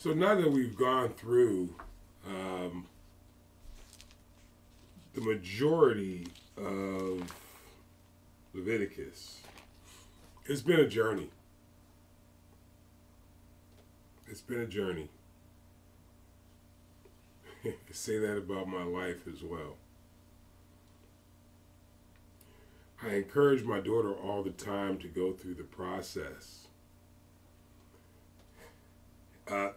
So now that we've gone through the majority of Leviticus, it's been a journey. It's been a journey. I can say that about my life as well. I encourage my daughter all the time to go through the process.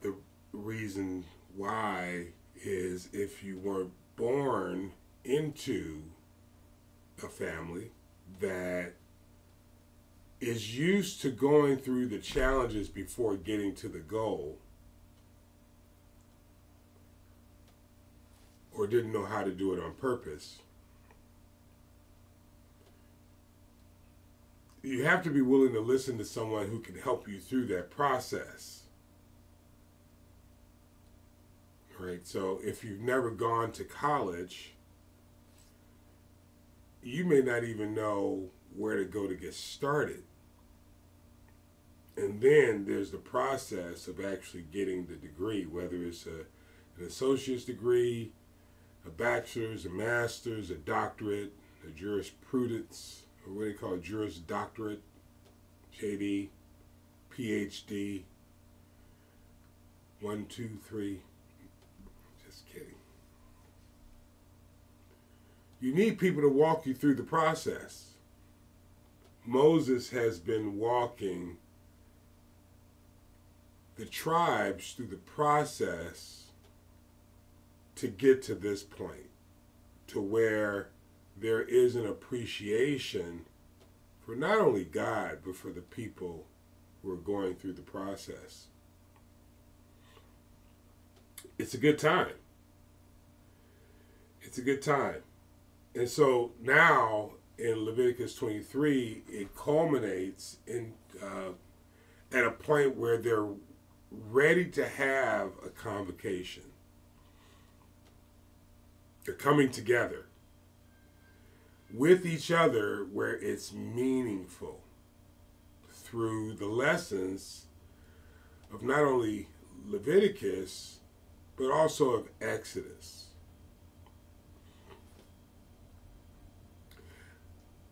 The reason why is if you weren't born into a family that is used to going through the challenges before getting to the goal, or didn't know how to do it on purpose, you have to be willing to listen to someone who can help you through that process. Right? So if you've never gone to college, you may not even know where to go to get started. And then there's the process of actually getting the degree, whether it's an associate's degree, a bachelor's, a master's, a doctorate, a jurisprudence, or what do they call it, Juris Doctorate, JD, PhD, 1, 2, 3. Just kidding. You need people to walk you through the process. Moses has been walking the tribes through the process to get to this point, to where there is an appreciation for not only God, but for the people who are going through the process. It's a good time. It's a good time. And so now in Leviticus 23, it culminates in at a point where they're ready to have a convocation. They're coming together with each other where it's meaningful through the lessons of not only Leviticus, but also of Exodus.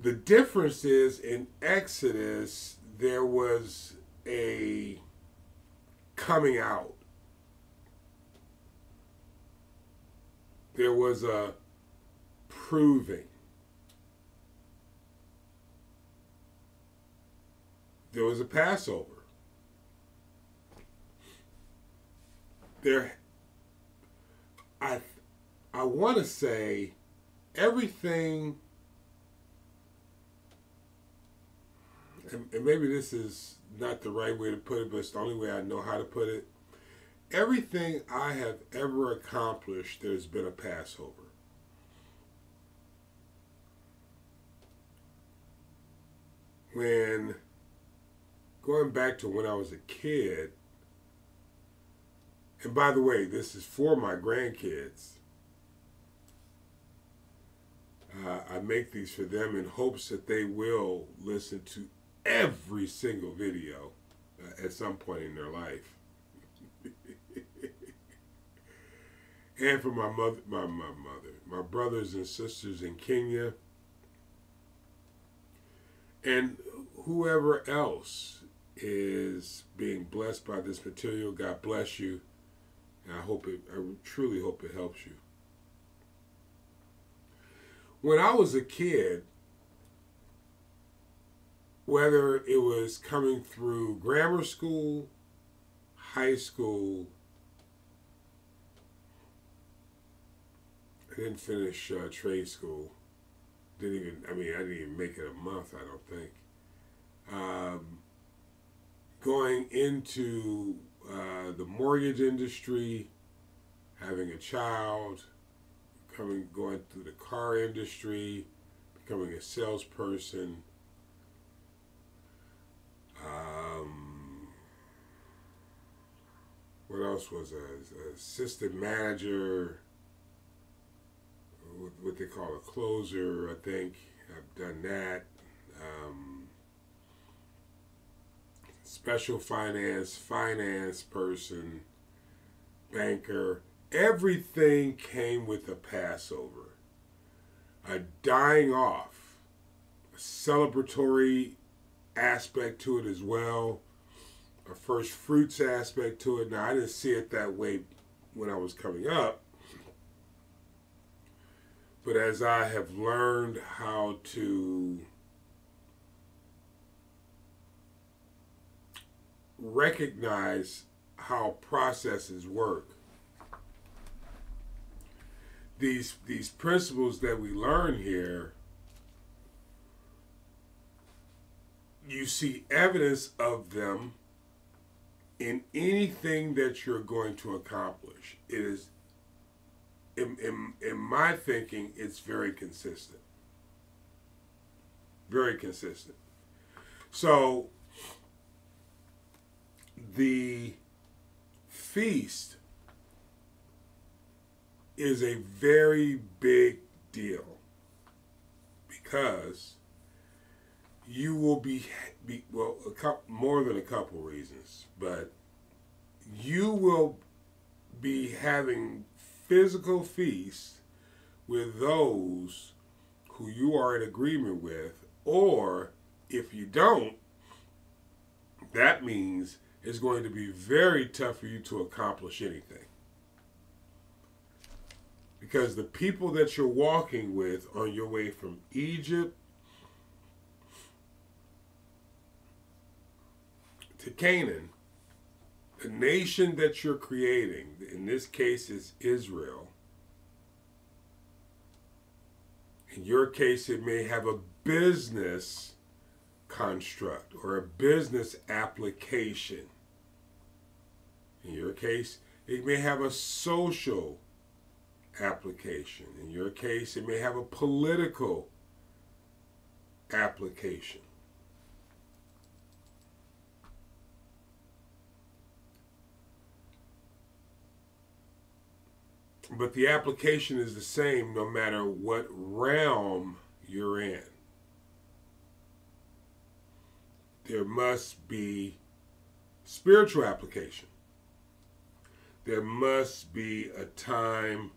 The difference is in Exodus, there was a coming out. There was a proving. There was a Passover. I want to say everything, and maybe this is not the right way to put it, but it's the only way I know how to put it. Everything I have ever accomplished, there's been a Passover. When, going back to when I was a kid, and by the way, this is for my grandkids. I make these for them in hopes that they will listen to every single video at some point in their life. And for my mother, my brothers and sisters in Kenya, and whoever else is being blessed by this material, God bless you. And I truly hope it helps you. When I was a kid, whether it was coming through grammar school, high school, I didn't finish trade school. I didn't even make it a month, I don't think. Going into the mortgage industry, having a child, going through the car industry, becoming a salesperson, what else was a assistant manager, what they call a closer, I think. I've done that. Special finance person, banker. Everything came with a Passover, a dying off, a celebratory aspect to it as well, a first fruits aspect to it. Now, I didn't see it that way when I was coming up, but as I have learned how to recognize how processes work, these principles that we learn here, you see evidence of them in anything that you're going to accomplish. It is, in my thinking, it's very consistent. Very consistent. So, the feast is a very big deal because you will be well, more than a couple reasons, but you will be having physical feasts with those who you are in agreement with, or if you don't, that means it's going to be very tough for you to accomplish anything. Because the people that you're walking with on your way from Egypt to Canaan, the nation that you're creating, in this case is Israel. In your case, it may have a business construct or a business application. In your case, it may have a social application. In your case, it may have a political application. But the application is the same no matter what realm you're in. There must be spiritual application. There must be a time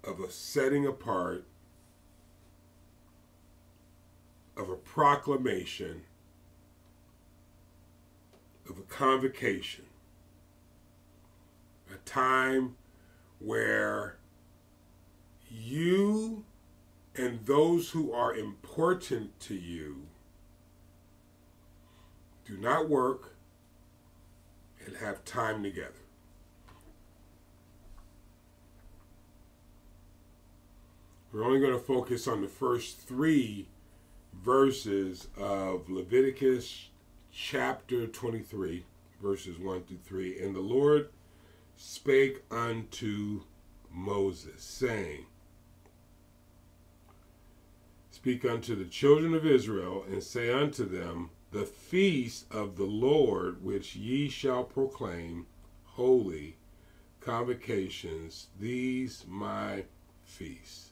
of a setting apart, of a proclamation, of a convocation. A time where you and those who are important to you do not work and have time together. We're only going to focus on the first 3 verses of Leviticus chapter 23, verses 1 through 3. And the Lord spake unto Moses, saying, Speak unto the children of Israel, and say unto them, The feast of the Lord which ye shall proclaim holy convocations, these my feasts.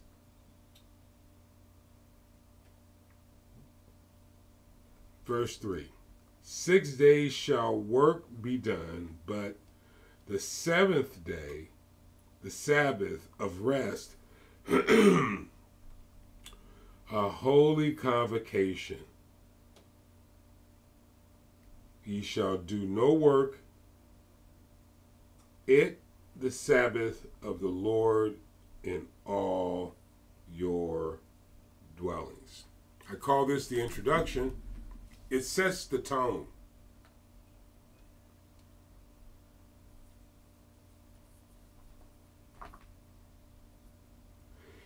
Verse 3, 6 days shall work be done, but the 7th day, the Sabbath of rest, a holy convocation. Ye shall do no work, it the Sabbath of the Lord in all your dwellings. I call this the introduction. It sets the tone.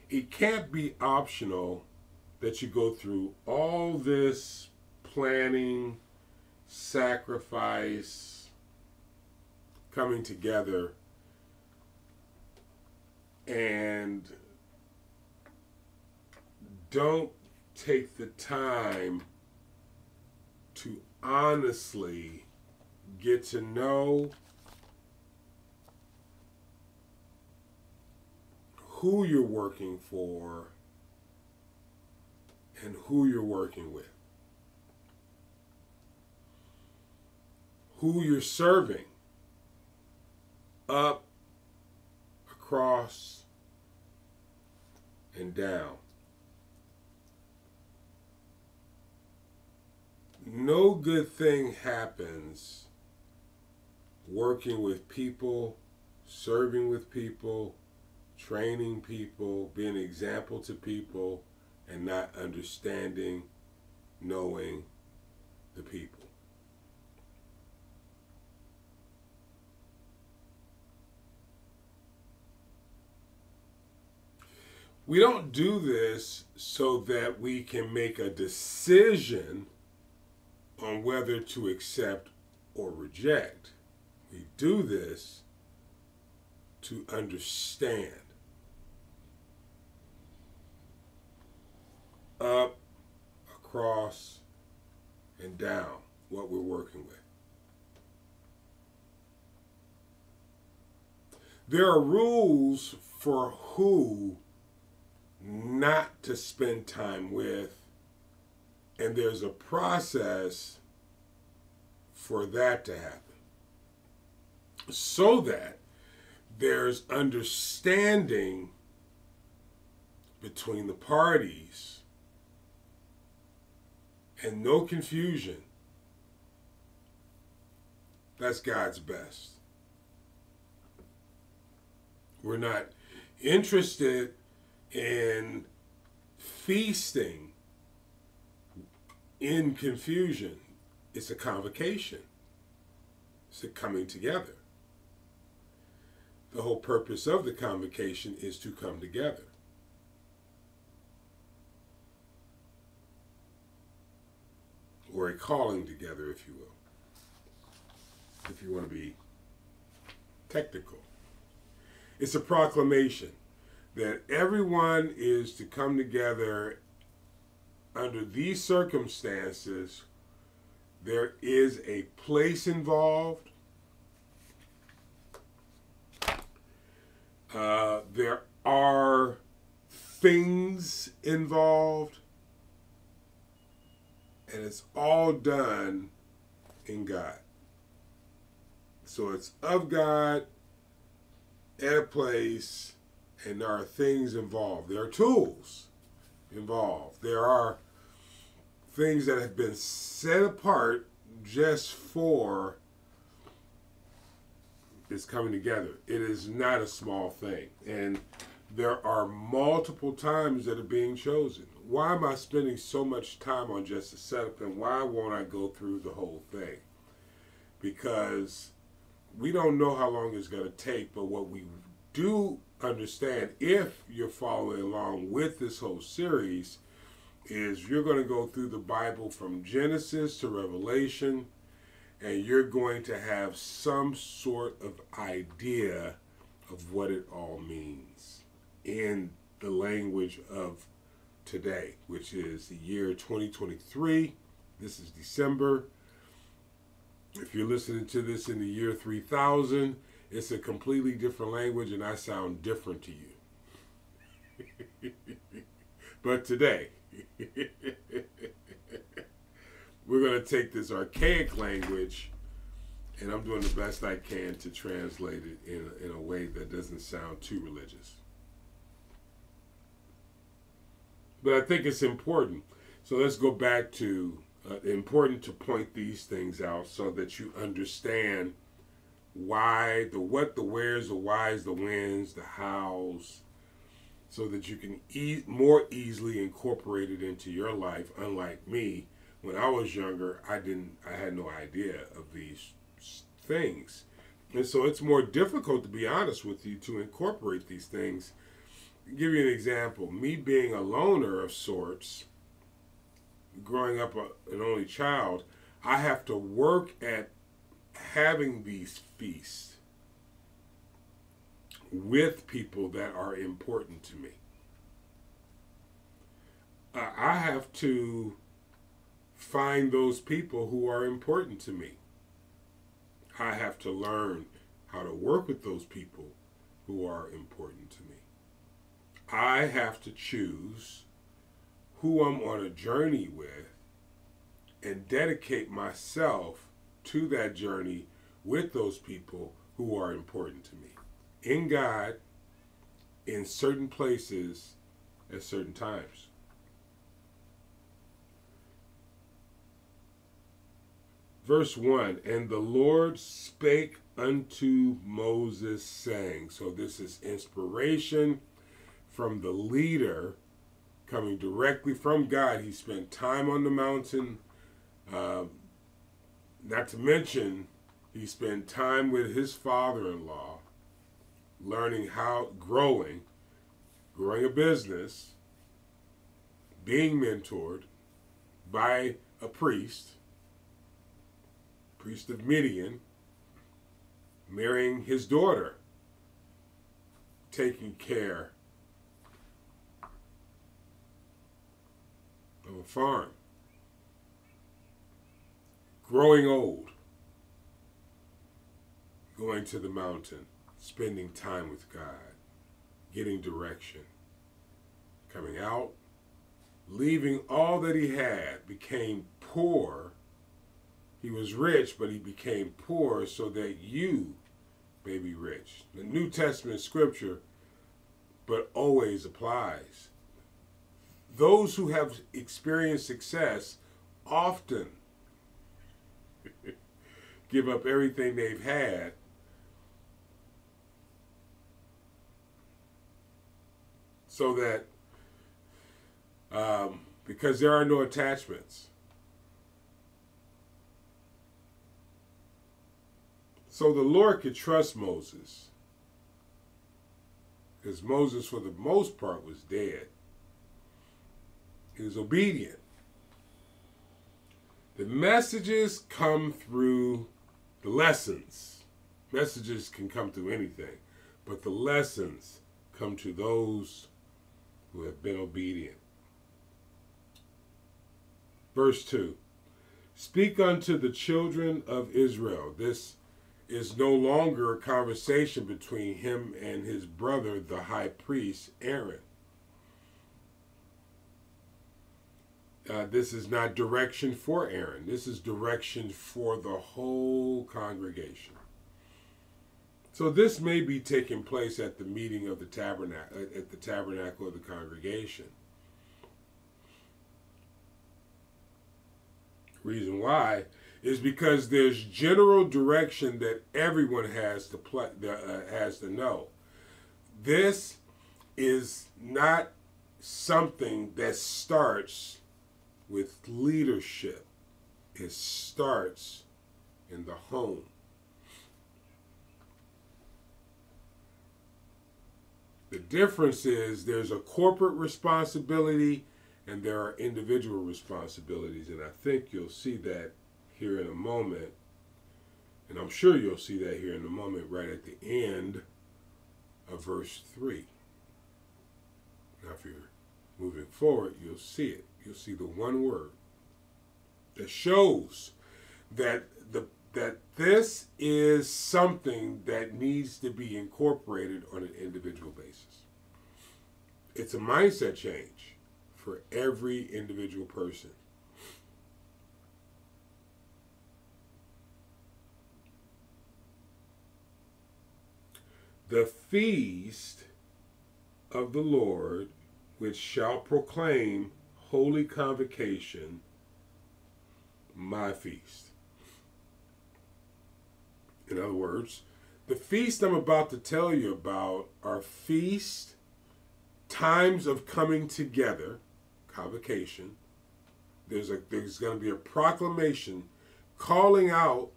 It can't be optional that you go through all this planning, sacrifice, coming together, and don't take the time to honestly get to know who you're working for and who you're working with, who you're serving up, across, and down. No good thing happens working with people, serving with people, training people, being an example to people, and not understanding, knowing the people. We don't do this so that we can make a decision on whether to accept or reject. We do this to understand. Up, across, and down what we're working with. There are rules for who not to spend time with, and there's a process for that to happen so that there's understanding between the parties and no confusion. That's God's best. We're not interested in feasting in confusion. It's a convocation. It's a coming together. The whole purpose of the convocation is to come together. Or a calling together, if you will. If you want to be technical. It's a proclamation that everyone is to come together under these circumstances. There is a place involved. There are things involved. And it's all done in God. So it's of God, at a place, and there are things involved. There are tools involved. There are things that have been set apart just for this coming together. It is not a small thing. And there are multiple times that are being chosen. Why am I spending so much time on just the setup, and why won't I go through the whole thing? Because we don't know how long it's going to take, but what we do understand, if you're following along with this whole series, is you're going to go through the Bible from Genesis to Revelation, and you're going to have some sort of idea of what it all means in the language of today, which is the year 2023. This is December. If you're listening to this in the year 3000, it's a completely different language, and I sound different to you. But today, we're going to take this archaic language, and I'm doing the best I can to translate it in a way that doesn't sound too religious. But I think it's important. So let's go back to important to point these things out so that you understand why, the what, the wheres, the whys, the whens, the hows, so that you can more easily incorporate it into your life. Unlike me, when I was younger, I had no idea of these things. And so it's more difficult, to be honest with you, to incorporate these things. I'll give you an example. Me being a loner of sorts, growing up an only child, I have to work at having these feasts with people that are important to me. I have to find those people who are important to me. I have to learn how to work with those people who are important to me. I have to choose who I'm on a journey with and dedicate myself to that journey with those people who are important to me. In God, in certain places, at certain times. Verse 1, and the Lord spake unto Moses, saying, so this is inspiration from the leader coming directly from God. He spent time on the mountain. Not to mention, he spent time with his father-in-law, learning how, growing a business, being mentored by a priest of Midian, marrying his daughter, taking care of a farm, growing old, going to the mountain, spending time with God, getting direction, coming out, leaving all that he had, became poor. He was rich, but he became poor so that you may be rich. The New Testament scripture, but always applies. Those who have experienced success often give up everything they've had so that because there are no attachments. So the Lord could trust Moses, because Moses, for the most part, was dead. He was obedient. The messages come through the lessons. Messages can come through anything, but the lessons come to those who have been obedient. Verse 2, speak unto the children of Israel. This is no longer a conversation between him and his brother, the high priest, Aaron. This is not direction for Aaron. This is direction for the whole congregation. So this may be taking place at the meeting of the tabernacle of the congregation. Reason why is because there's general direction that everyone has to know. This is not something that starts with leadership. It starts in the home. The difference is there's a corporate responsibility and there are individual responsibilities, and I think you'll see that here in a moment, and I'm sure you'll see that here in a moment right at the end of verse 3. Now if you're moving forward, you'll see it. You'll see the one word that shows that this is something that needs to be incorporated on an individual basis. It's a mindset change for every individual person. The feast of the Lord, which shall proclaim holy convocation, my feast. In other words, the feast I'm about to tell you about are feast, times of coming together, convocation. There's going to be a proclamation calling out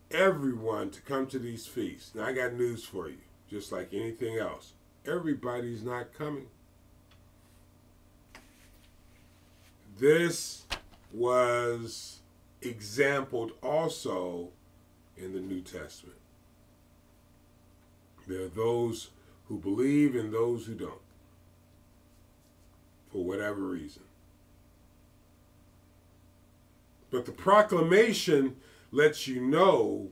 everyone to come to these feasts. Now I got news for you. Just like anything else, everybody's not coming. This was exampled also in the New Testament. There are those who believe and those who don't, for whatever reason. But the proclamation lets you know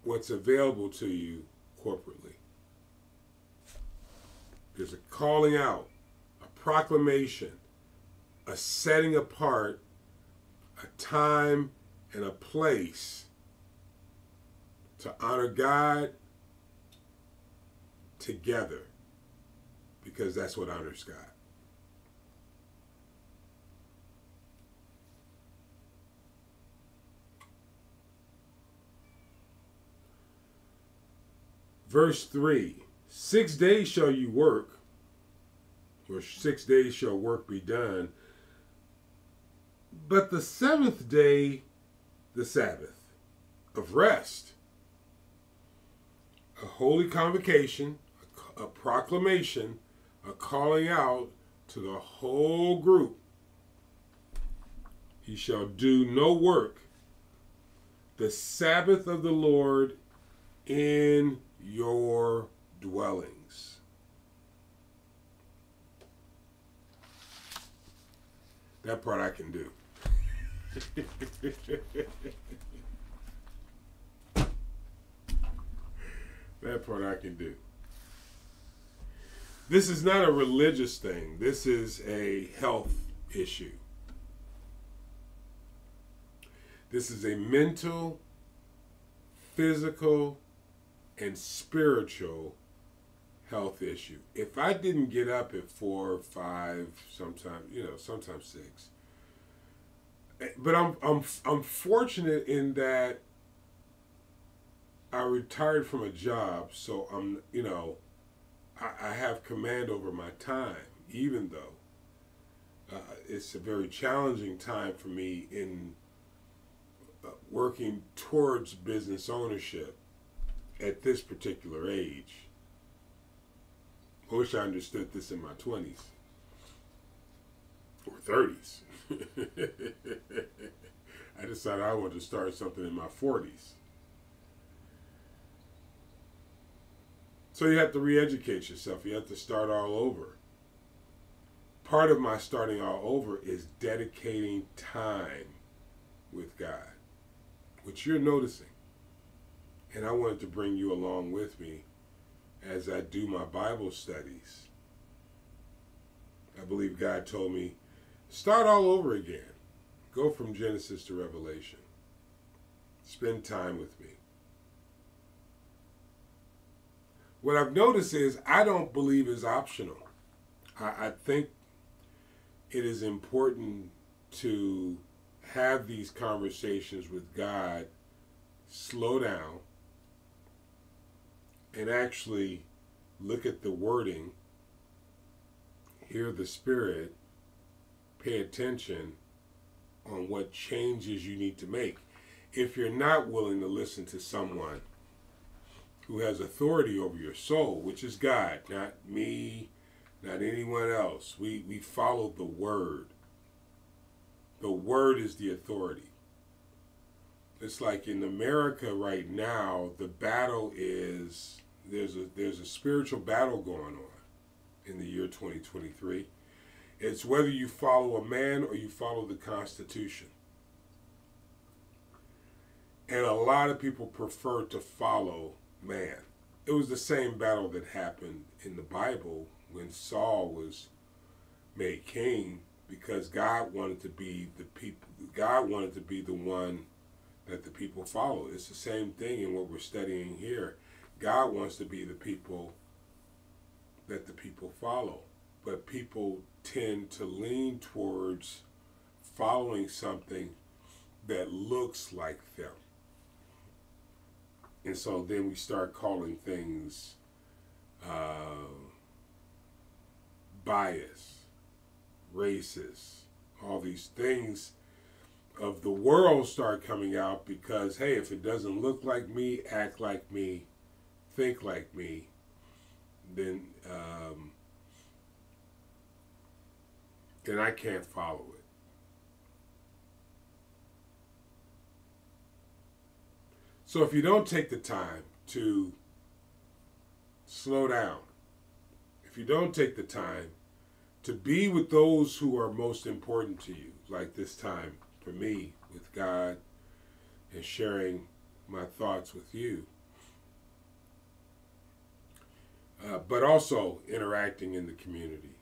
what's available to you corporately. There's a calling out, a proclamation, a setting apart, a time and a place to honor God together, because that's what honors God. Verse 3, 6 days shall you work, or 6 days shall work be done, but the seventh day, the Sabbath of rest, a holy convocation, a proclamation, a calling out to the whole group. He shall do no work, the Sabbath of the Lord in your dwellings. That part I can do. That part I can do. This is not a religious thing. This is a health issue. This is a mental, physical, and spiritual health issue. If I didn't get up at 4 or 5, sometimes 6. But I'm fortunate in that I retired from a job, so I have command over my time, even though it's a very challenging time for me in working towards business ownership at this particular age. I wish I understood this in my 20s or 30s. I decided I wanted to start something in my 40s. So you have to re-educate yourself. You have to start all over. Part of my starting all over is dedicating time with God, which you're noticing. And I wanted to bring you along with me as I do my Bible studies. I believe God told me, start all over again. Go from Genesis to Revelation. Spend time with me. What I've noticed is I don't believe it's optional. I think it is important to have these conversations with God, slow down, and actually look at the wording, hear the Spirit, pay attention on what changes you need to make. If you're not willing to listen to someone who has authority over your soul, which is God, not me, not anyone else. We follow the Word. The Word is the authority. It's like in America right now, the battle is, there's a spiritual battle going on in the year 2023. It's whether you follow a man or you follow the Constitution. And a lot of people prefer to follow man. It was the same battle that happened in the Bible when Saul was made king, because God wanted to be the people. God wanted to be the one that the people follow. It's the same thing in what we're studying here. God wants to be the people that the people follow. But people tend to lean towards following something that looks like them. And so then we start calling things bias, racist, all these things of the world start coming out because, hey, if it doesn't look like me, act like me, think like me, then I can't follow it. So if you don't take the time to slow down, if you don't take the time to be with those who are most important to you, like this time for me with God and sharing my thoughts with you, but also interacting in the community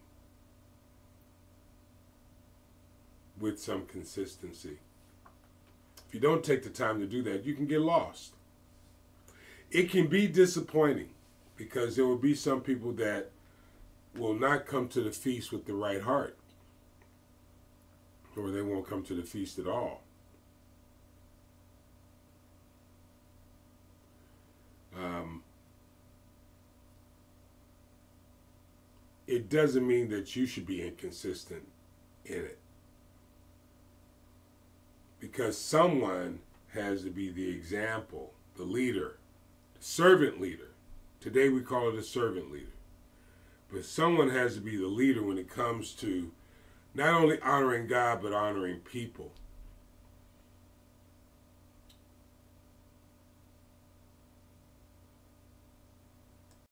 with some consistency. If you don't take the time to do that, you can get lost. it can be disappointing because there will be some people that will not come to the feast with the right heart, or they won't come to the feast at all. It doesn't mean that you should be inconsistent in it, because someone has to be the example, the leader, the servant leader. Today we call it a servant leader. But someone has to be the leader when it comes to not only honoring God, but honoring people.